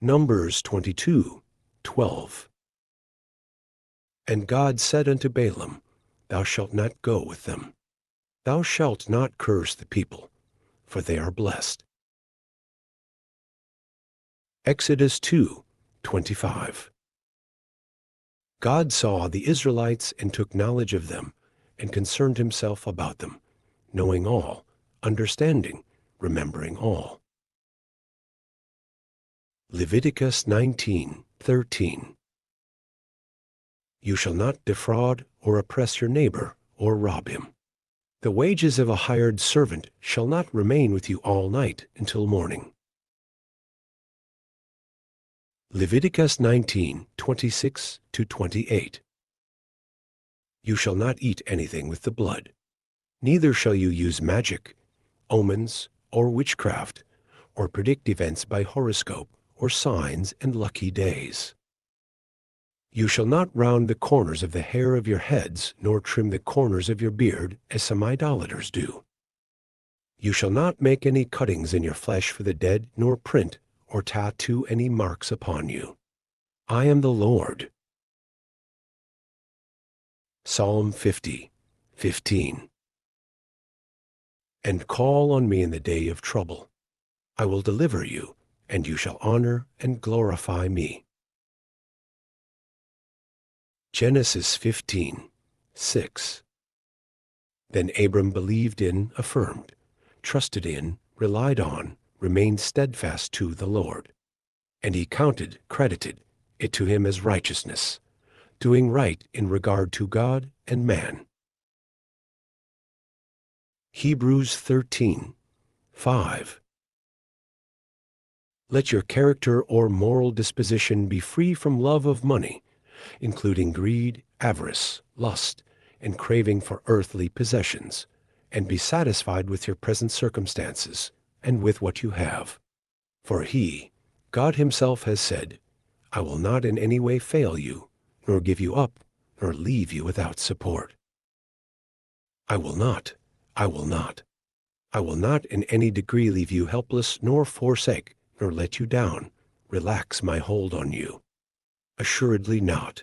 Numbers 22:12. And God said unto Balaam, Thou shalt not go with them. Thou shalt not curse the people, for they are blessed. Exodus 2:25. God saw the Israelites and took knowledge of them, and concerned himself about them, knowing all, understanding, remembering all. Leviticus 19:13. You shall not defraud or oppress your neighbor or rob him. The wages of a hired servant shall not remain with you all night until morning. Leviticus 19:26-28. You shall not eat anything with the blood. Neither shall you use magic, omens, or witchcraft, or predict events by horoscope, or signs and lucky days. You shall not round the corners of the hair of your heads, nor trim the corners of your beard, as some idolaters do. You shall not make any cuttings in your flesh for the dead, nor print or tattoo any marks upon you. I am the Lord. Psalm 50:15. And call on me in the day of trouble. I will deliver you, and you shall honor and glorify me. Genesis 15:6. Then Abram believed in, affirmed, trusted in, relied on, remained steadfast to the Lord. And he credited it to him as righteousness, doing right in regard to God and man. Hebrews 13:5. Let your character or moral disposition be free from love of money, including greed, avarice, lust, and craving for earthly possessions, and be satisfied with your present circumstances and with what you have. For he, God himself, has said, I will not in any way fail you, nor give you up, nor leave you without support. I will not in any degree leave you helpless, nor forsake, nor let you down, relax my hold on you. Assuredly not.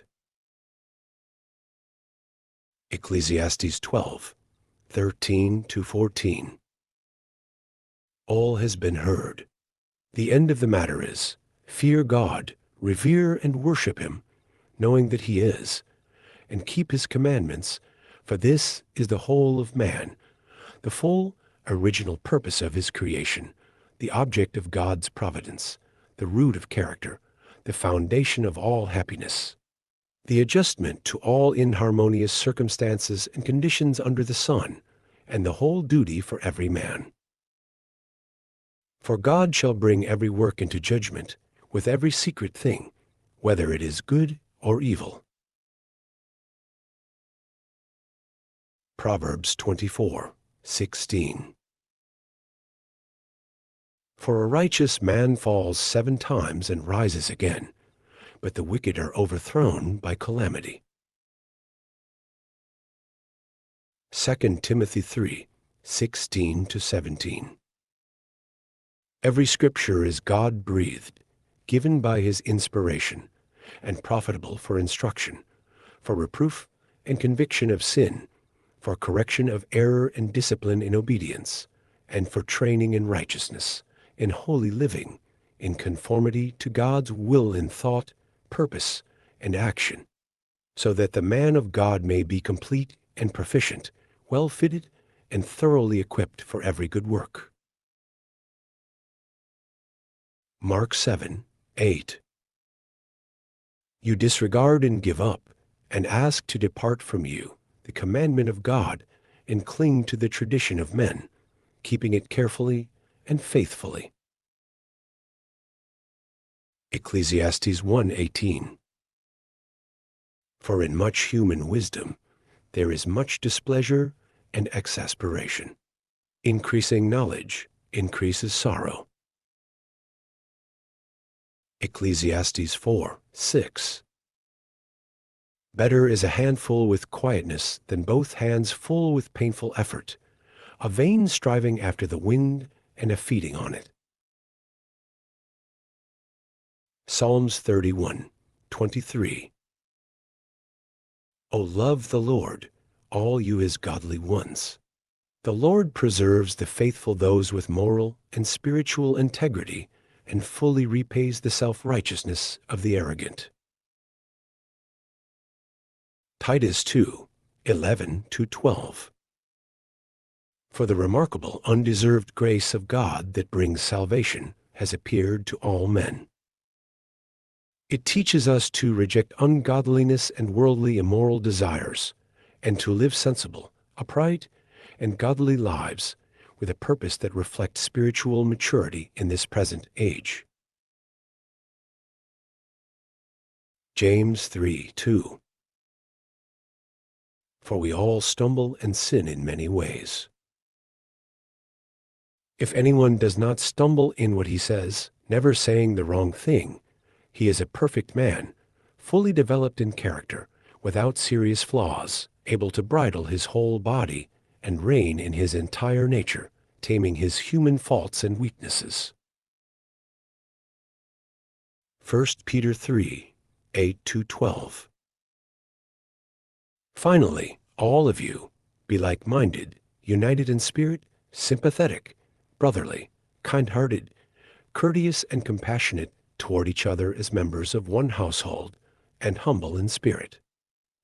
Ecclesiastes 12:13-14. All has been heard. The end of the matter is, fear God, revere and worship him, knowing that he is, and keep his commandments, for this is the whole of man, the full original purpose of his creation, the object of God's providence, the root of character, the foundation of all happiness, the adjustment to all inharmonious circumstances and conditions under the sun, and the whole duty for every man. For God shall bring every work into judgment, with every secret thing, whether it is good or evil. Proverbs 24:16. For a righteous man falls 7 times and rises again, but the wicked are overthrown by calamity. 2 Timothy 3:16-17. Every scripture is God-breathed, given by his inspiration, and profitable for instruction, for reproof and conviction of sin, for correction of error and discipline in obedience, and for training in righteousness, in holy living, in conformity to God's will in thought, purpose, and action, so that the man of God may be complete and proficient, well fitted, and thoroughly equipped for every good work. Mark 7:8. You disregard and give up, and ask to depart from you the commandment of God, and cling to the tradition of men, keeping it carefully and faithfully. Ecclesiastes 1:18. For in much human wisdom there is much displeasure and exasperation. Increasing knowledge increases sorrow. Ecclesiastes 4:6. Better is a handful with quietness than both hands full with painful effort, a vain striving after the wind and a feeding on it. Psalms 31:23. O love the Lord, all you his godly ones. The Lord preserves the faithful, those with moral and spiritual integrity, and fully repays the self-righteousness of the arrogant. Titus 2:11-12. For the remarkable, undeserved grace of God that brings salvation has appeared to all men. It teaches us to reject ungodliness and worldly immoral desires, and to live sensible, upright, and godly lives with a purpose that reflects spiritual maturity in this present age. James 3:2. For we all stumble and sin in many ways. If anyone does not stumble in what he says, never saying the wrong thing, he is a perfect man, fully developed in character, without serious flaws, able to bridle his whole body and reign in his entire nature, taming his human faults and weaknesses. 1 Peter 3:8-12. Finally, all of you, be like-minded, united in spirit, sympathetic, brotherly, kind-hearted, courteous and compassionate toward each other as members of one household, and humble in spirit.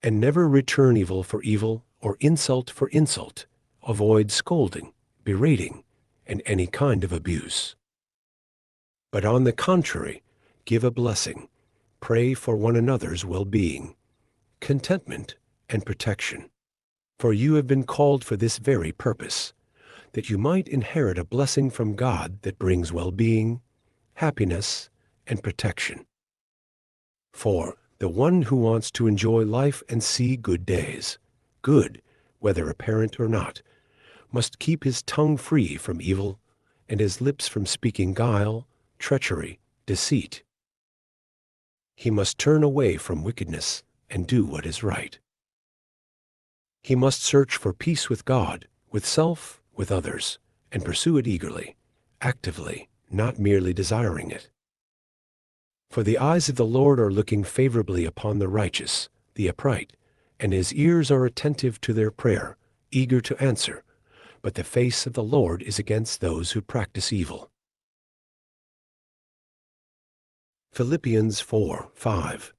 And never return evil for evil or insult for insult. Avoid scolding, berating, and any kind of abuse. But on the contrary, give a blessing, pray for one another's well-being, contentment, and protection. For you have been called for this very purpose, that you might inherit a blessing from God that brings well-being, happiness, and protection. For the one who wants to enjoy life and see good days, good, whether apparent or not, must keep his tongue free from evil and his lips from speaking guile, treachery, deceit. He must turn away from wickedness and do what is right. He must search for peace with God, with self, with others, and pursue it eagerly, actively, not merely desiring it. For the eyes of the Lord are looking favorably upon the righteous, the upright, and his ears are attentive to their prayer, eager to answer, but the face of the Lord is against those who practice evil. Philippians 4:5.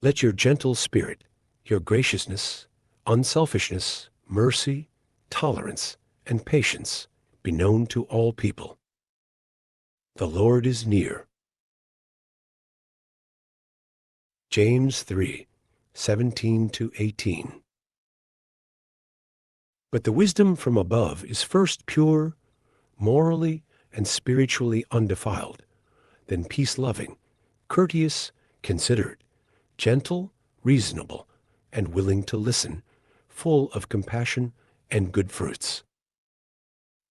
Let your gentle spirit, your graciousness, unselfishness, mercy, tolerance, and patience be known to all people. The Lord is near. James 3:17-18. But the wisdom from above is first pure, morally and spiritually undefiled, then peace-loving, courteous, considerate, gentle, reasonable, and willing to listen, full of compassion and good fruits.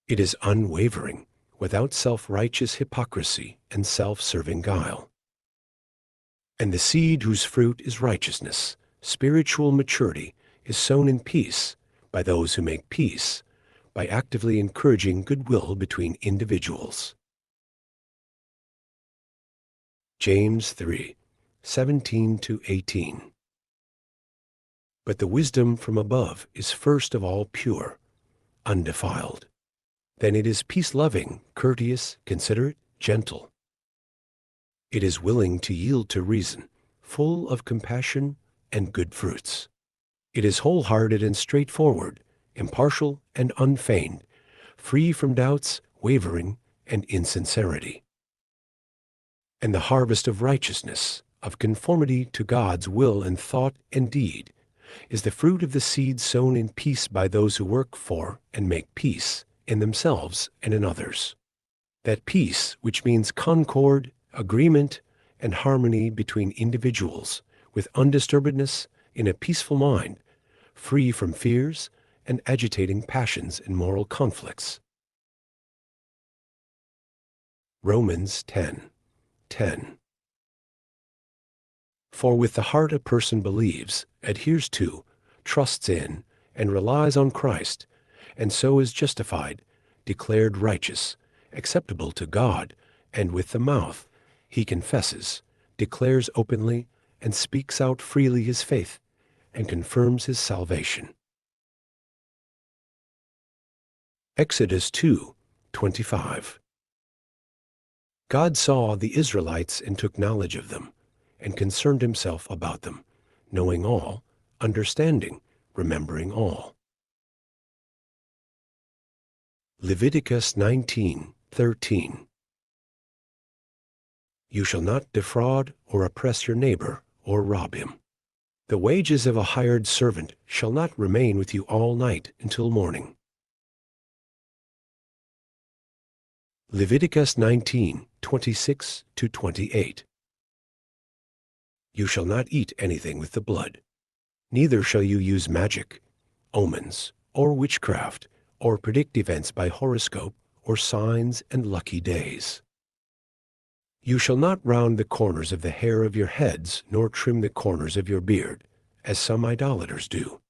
It is unwavering, without self-righteous hypocrisy and self-serving guile. And the seed whose fruit is righteousness, spiritual maturity, is sown in peace by those who make peace, by actively encouraging goodwill between individuals. James 3:17-18. But the wisdom from above is first of all pure, undefiled. Then it is peace-loving, courteous, considerate, gentle. It is willing to yield to reason, full of compassion and good fruits. It is wholehearted and straightforward, impartial and unfeigned, free from doubts, wavering, and insincerity. And the harvest of righteousness, of conformity to God's will in thought and deed, is the fruit of the seed sown in peace by those who work for and make peace in themselves and in others. That peace, which means concord, agreement, and harmony between individuals, with undisturbedness in a peaceful mind, free from fears and agitating passions and moral conflicts. Romans 10:10. For with the heart a person believes, adheres to, trusts in, and relies on Christ, and so is justified, declared righteous, acceptable to God, and with the mouth He confesses, declares openly, and speaks out freely his faith, and confirms his salvation. Exodus 2:25. God saw the Israelites and took knowledge of them, and concerned himself about them, knowing all, understanding, remembering all. Leviticus 19:13. You shall not defraud or oppress your neighbor or rob him. The wages of a hired servant shall not remain with you all night until morning. Leviticus 19:26-28. You shall not eat anything with the blood, neither shall you use magic, omens, or witchcraft, or predict events by horoscope, or signs and lucky days. You shall not round the corners of the hair of your heads, nor trim the corners of your beard, as some idolaters do.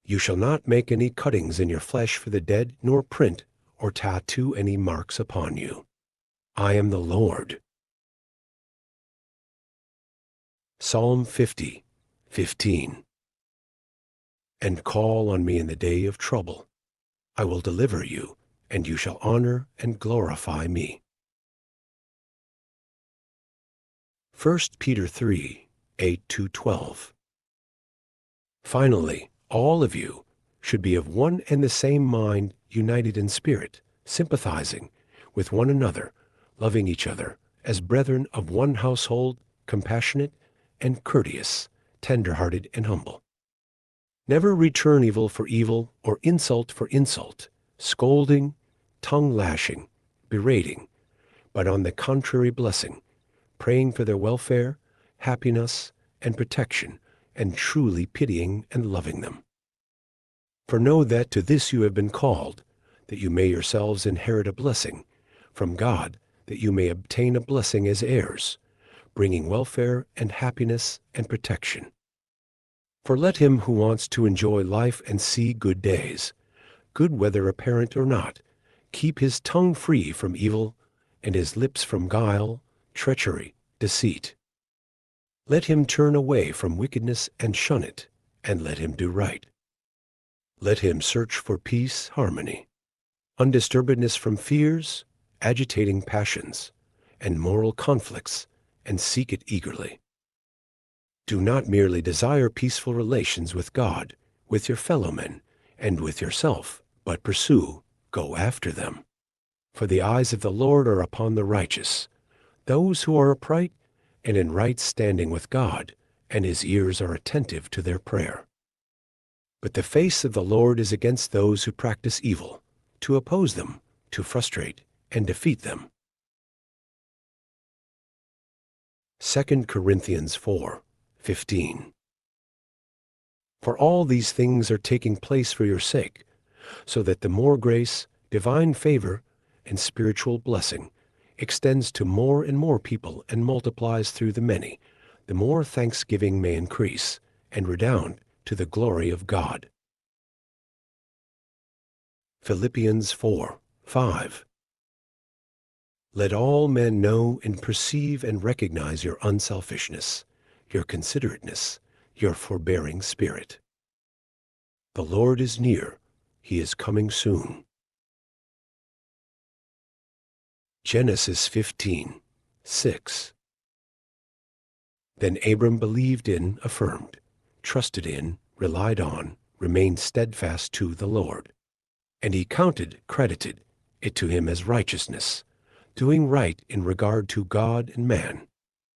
You shall not make any cuttings in your flesh for the dead, nor print or tattoo any marks upon you. I am the Lord. Psalm 50:15. And call on me in the day of trouble. I will deliver you, and you shall honor and glorify me. 1 Peter 3:8-12. Finally, all of you should be of one and the same mind, united in spirit, sympathizing with one another, loving each other as brethren of one household, compassionate and courteous, tender-hearted and humble. Never return evil for evil or insult for insult, scolding, tongue-lashing, berating, but on the contrary blessing, praying for their welfare, happiness, and protection, and truly pitying and loving them. For know that to this you have been called, that you may yourselves inherit a blessing from God, that you may obtain a blessing as heirs, bringing welfare and happiness and protection. For let him who wants to enjoy life and see good days, good whether apparent or not, keep his tongue free from evil and his lips from guile, treachery, deceit. Let him turn away from wickedness and shun it, and let him do right. Let him search for peace, harmony, undisturbedness from fears, agitating passions, and moral conflicts, and seek it eagerly. Do not merely desire peaceful relations with God, with your fellow men, and with yourself, but pursue, go after them. For the eyes of the Lord are upon the righteous, those who are upright and in right standing with God, and his ears are attentive to their prayer. But the face of the Lord is against those who practice evil, to oppose them, to frustrate and defeat them. 2 Corinthians 4:15. For all these things are taking place for your sake, so that the more grace, divine favor, and spiritual blessing extends to more and more people and multiplies through the many, the more thanksgiving may increase and redound to the glory of God. Philippians 4:5. Let all men know and perceive and recognize your unselfishness, your considerateness, your forbearing spirit. The Lord is near. He is coming soon. Genesis 15:6. Then Abram believed in, affirmed, trusted in, relied on, remained steadfast to the Lord. And he credited it to him as righteousness, doing right in regard to God and man.